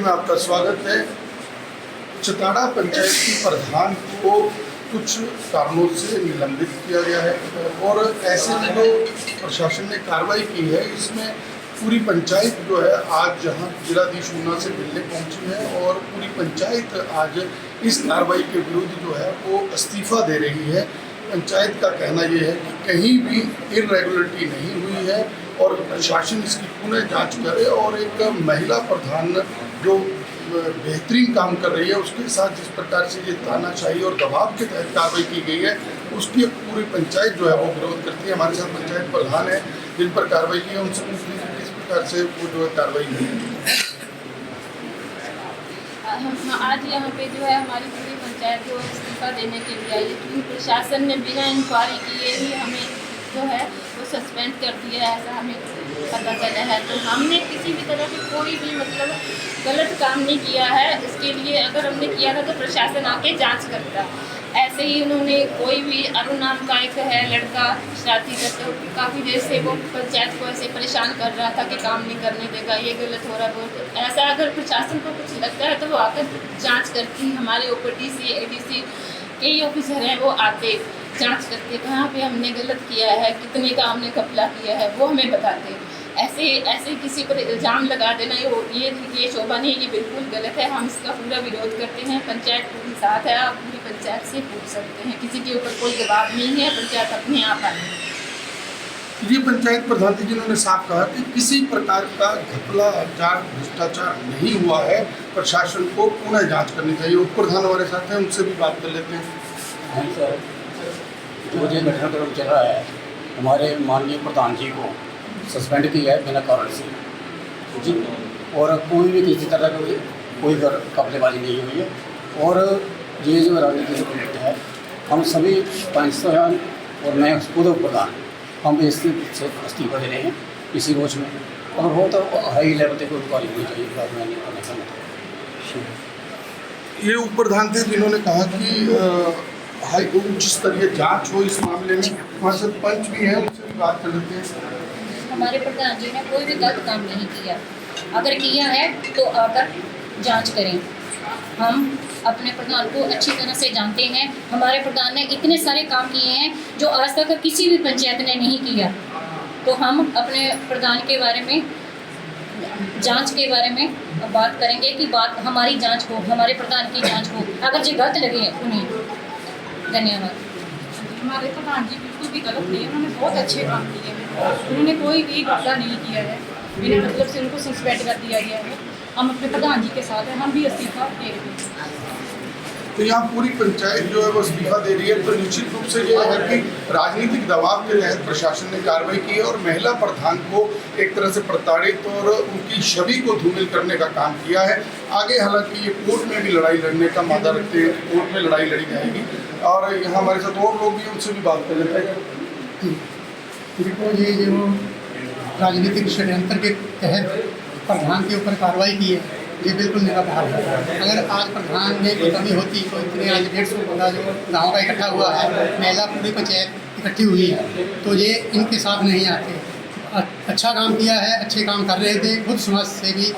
में आपका स्वागत है। चताड़ा पंचायत की प्रधान को कुछ कारणों से निलंबित किया गया है और ऐसे में जो प्रशासन ने कार्रवाई की है इसमें पूरी पंचायत जो है आज जहां जिलाधीश ऊना से मिलने पहुंची है और पूरी पंचायत आज इस कार्रवाई के विरुद्ध जो है वो इस्तीफा दे रही है। पंचायत का कहना ये है कि कहीं भी इरेगुलरिटी नहीं हुई है और प्रशासन इसकी पुनः जांच करे और एक महिला प्रधान जो बेहतरीन काम कर रही है उसके साथ जिस प्रकार से ये तानाशाही और दबाव के तहत कार्रवाई की गई है उसकी पूरी पंचायत जो है वो विरोध करती है। हमारे साथ पंचायत प्रधान है जिन पर कार्रवाई की है उनसे पूछते हैं किस प्रकार से वो जो है कार्रवाई की है। आज यहाँ पे जो है हमारी पूरी पंचायत जो इस्तीफा देने के लिए आई है क्योंकि प्रशासन ने बिना इंक्वायरी किए ही हमें जो है वो सस्पेंड कर दिया है, ऐसा हमें पता चला है। तो हमने किसी भी तरह की कोई भी मतलब गलत काम नहीं किया है। इसके लिए अगर हमने किया था तो प्रशासन आके जांच करता। ऐसे ही उन्होंने कोई भी अरुण नाम का एक है लड़का शरारती करते काफ़ी देर से वो पंचायत को ऐसे परेशान कर रहा था कि काम नहीं करने देगा, ये गलत हो रहा है वो ऐसा। अगर प्रशासन को कुछ लगता है तो वो आकर जांच करती। हमारे OPDC ADC कई ऑफिसर हैं वो आते जांच करते कहाँ पे हमने गलत किया है, कितने का हमने घपला किया है वो हमें बताते। ऐसे किसी पर इल्ज़ाम लगा देना ये शोभा नहीं, ये बिल्कुल गलत है। हम इसका पूरा विरोध करते हैं। पंचायत पूरी साथ है, आप पूरी पंचायत से पूछ सकते हैं, किसी के ऊपर कोई दबाव नहीं है, पंचायत अपने आप आए। ये पंचायत प्रधान जी जिन्होंने साफ कहा कि किसी प्रकार का घपला जांच भ्रष्टाचार नहीं हुआ है, प्रशासन को पुनः जांच करनी चाहिए। उप प्रधान हमारे साथ हैं, उनसे भी बात कर लेते हैं। हाँ सर, जो ये घटनाक्रम चल रहा है हमारे माननीय प्रधान जी को सस्पेंड किया है बिना कारण से जी, और कोई भी किसी तरह का कोई घपलेबाजी नहीं हुई है। और ये जो राजनीतिक प्रोजेक्ट है हम सभी पंच और मैं खुद प्रधान हम इससे इस्तीफा दे रहे हैं इसी रोज में, और वो तो हाई लेवल तक इंक्वायरी होनी चाहिए। बात मैंने करने का मतलब ये उप प्रधान थे जिन्होंने कहा कि हाई उच्च स्तरीय जांच हो इस मामले में। हमारे साथ पंच भी हैं, उनसे भी बात कर लेते हैं। हमारे प्रधान जी ने कोई भी गलत काम नहीं किया, अगर किया है तो आकर जांच करें। हम अपने प्रधान को अच्छी तरह से जानते हैं। हमारे प्रधान ने इतने सारे काम किए हैं जो आज तक किसी भी पंचायत ने नहीं किया। तो हम अपने प्रधान के बारे में जांच के बारे में बात करेंगे कि बात हमारी जांच हो, हमारे प्रधान की जांच हो अगर जो गलत लगे उन्हें। धन्यवाद। हमारे प्रधान जी बिल्कुल भी गलत नहीं है, उन्होंने बहुत अच्छे काम किए हैं। उन्होंने कोई भी घपला नहीं किया है, बिना मतलब से उनको सस्पेंड कर दिया गया है। हम अपने प्रधान जी के साथ हैं, हम भी इस्तीफा दे रहे हैं। तो यहाँ पूरी पंचायत जो है वो इस्तीफा दे रही है। तो निश्चित रूप से ये है कि राजनीतिक दबाव के तहत प्रशासन ने कार्रवाई की है और महिला प्रधान को एक तरह से प्रताड़ित और उनकी छवि को धूमिल करने का काम किया है। आगे हालांकि ये कोर्ट में भी लड़ाई लड़ने का मादा रखते हैं, कोर्ट में लड़ाई लड़ी जाएगी। और यहाँ हमारे साथ और लोग भी, उनसे भी बात कर लेते हैं। देखो, ये जो राजनीतिक षड्यंत्र के तहत प्रधान के ऊपर कार्रवाई की है ये बिल्कुल निराधार है। अगर आज प्रधान में कोई कमी होती तो इतने आज 150 बंदा जो गाँव का इकट्ठा हुआ है, महिला पूरी पंचायत इकट्ठी हुई है, तो ये इनके साथ नहीं आते। अच्छा काम किया है, अच्छे काम कर रहे थे, खुद समाज सेवी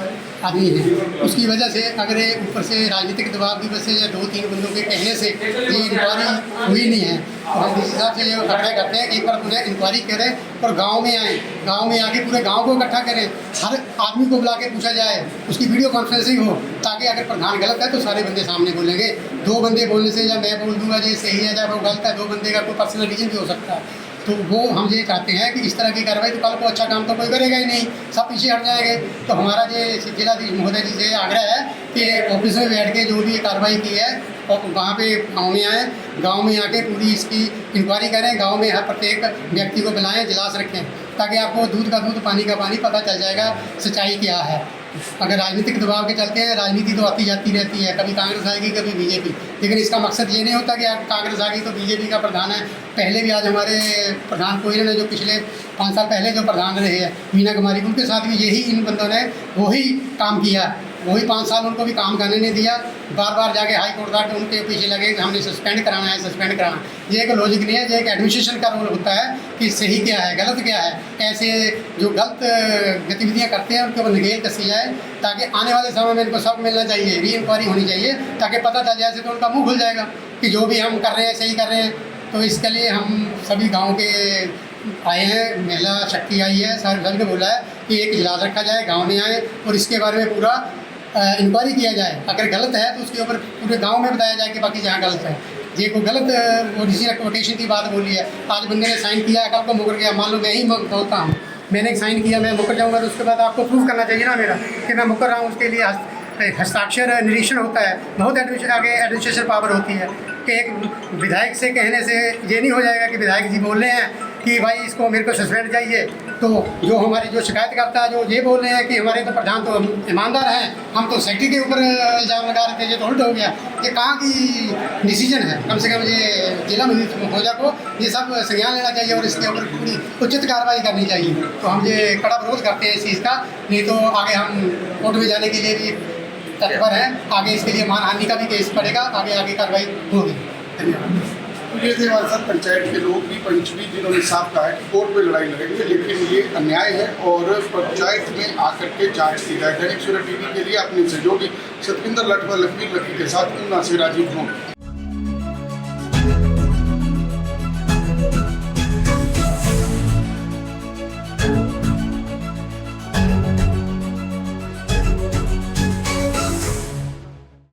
आदमी हैं। उसकी वजह से अगर ऊपर से राजनीतिक दबाव की वजह से या 2-3 बंदों के कहने से ये इंक्वायरी हुई नहीं है, तो हम इस हिसाब से ये आग्रह करते हैं कि एक बार पूरे इंक्वायरी करें और गांव में आएँ, गांव में आके पूरे गांव को इकट्ठा करें, हर आदमी को बुला के पूछा जाए, उसकी वीडियो कॉन्फ्रेंसिंग हो, ताकि अगर प्रधान गलत है तो सारे बंदे सामने बोलेंगे। 2 बंदे बोलने से या मैं बोल दूँगा ये सही है या वो गलत है, 2 बंदे का कोई पर्सनल रीजन भी हो सकता है। तो वो हम ये चाहते हैं कि इस तरह की कार्रवाई तो कल को अच्छा काम तो कोई करेगा ही नहीं, सब पीछे हट जाएंगे। तो हमारा ये जिलाधीश महोदय जी से आग्रह है कि ऑफिस में बैठ के जो भी कार्रवाई की है और वहाँ पे गांव में आएँ, गांव में आके पूरी इसकी इंक्वायरी करें, गांव में हर प्रत्येक व्यक्ति को बुलाएं, इजलास रखें, ताकि आपको दूध का दूध पानी का पानी पता चल जाएगा सच्चाई क्या है। अगर राजनीतिक दबाव के चलते हैं, राजनीति तो आती जाती रहती है, कभी कांग्रेस आएगी कभी बीजेपी, लेकिन इसका मकसद ये नहीं होता कि कांग्रेस आ गई तो बीजेपी का प्रधान है। पहले भी आज हमारे प्रधान कोई ने जो पिछले 5 साल पहले जो प्रधान रहे हैं मीना कुमारी, उनके साथ भी यही इन बंदों ने वही काम किया। वही 5 साल उनको भी काम करने नहीं दिया, बार बार जाके हाई कोर्ट जाके उनके पीछे लगे कि हमने सस्पेंड कराना है, सस्पेंड कराना। ये एक लॉजिक नहीं है, ये एक एडमिनिस्ट्रेशन का रोल होता है कि सही क्या है, गलत क्या है। ऐसे जो गलत गतिविधियाँ करते हैं उनके ऊपर नकेल कसी जाए, ताकि आने वाले समय में इनको सब मिलना चाहिए, री इंक्वायरी होनी चाहिए, ताकि पता चल जाए तो उनका मुँह खुल जाएगा कि जो भी हम कर रहे हैं सही कर रहे हैं। तो इसके लिए हम सभी गाँव के आए हैं, महिला शक्ति आई है, सभी ने बोला है कि एक इजलास रखा जाए, गांव में आए और इसके बारे में पूरा इंक्वायरी किया जाए। अगर गलत है तो उसके ऊपर पूरे गांव में बताया जाए कि बाकी जहाँ गलत है। ये कोई गलत किसी कोटेशन की बात बोली है, आज बंदे ने साइन किया, कल को मुकर गया, मान लो मैं ही बोलता हूँ, मैंने साइन किया, मैं मुकर जाऊँगा, तो उसके बाद आपको प्रूफ करना चाहिए ना मेरा कि मैं मुकर रहा हूँ। उसके लिए हस्ताक्षर निरीक्षण होता है, बहुत एडमिनिस्ट्रेशन पावर होती है कि एक विधायक से कहने से ये नहीं हो जाएगा कि विधायक जी बोल रहे हैं कि भाई इसको मेरे को सस्पेंड चाहिए, तो जो हमारी जो शिकायत करता है जो ये बोल रहे हैं कि हमारे तो प्रधान तो ईमानदार हैं, हम तो सेक्रेटरी के ऊपर इल्ज़ाम लगा रहे थे, ये तो उल्टा हो गया। ये कहाँ की डिसीजन है? कम से कम ये जिला मजिस्ट्रेट को ये सब संज्ञान लेना चाहिए और इसके ऊपर पूरी उचित कार्रवाई करनी चाहिए। तो हम ये कड़ा विरोध करते हैं इस चीज़ का, नहीं तो आगे हम कोर्ट में जाने के लिए भी तत्पर हैं। आगे इसके लिए मानहानि का भी केस पड़ेगा, आगे कार्रवाई होगी। धन्यवाद। ये थे हमारे साथ पंचायत के लोग भी, पंच भी, जिन्होंने साफ कहा है कि कोर्ट में लड़ाई लड़ेंगे, लेकिन ये अन्याय है और पंचायत में आकर के जांच की जाए। दैनिक सवेरा टीवी के लिए अपने सहयोगी सतविंदर लठवा लखवीर लकी के साथ ऊना से राजीव भोंग।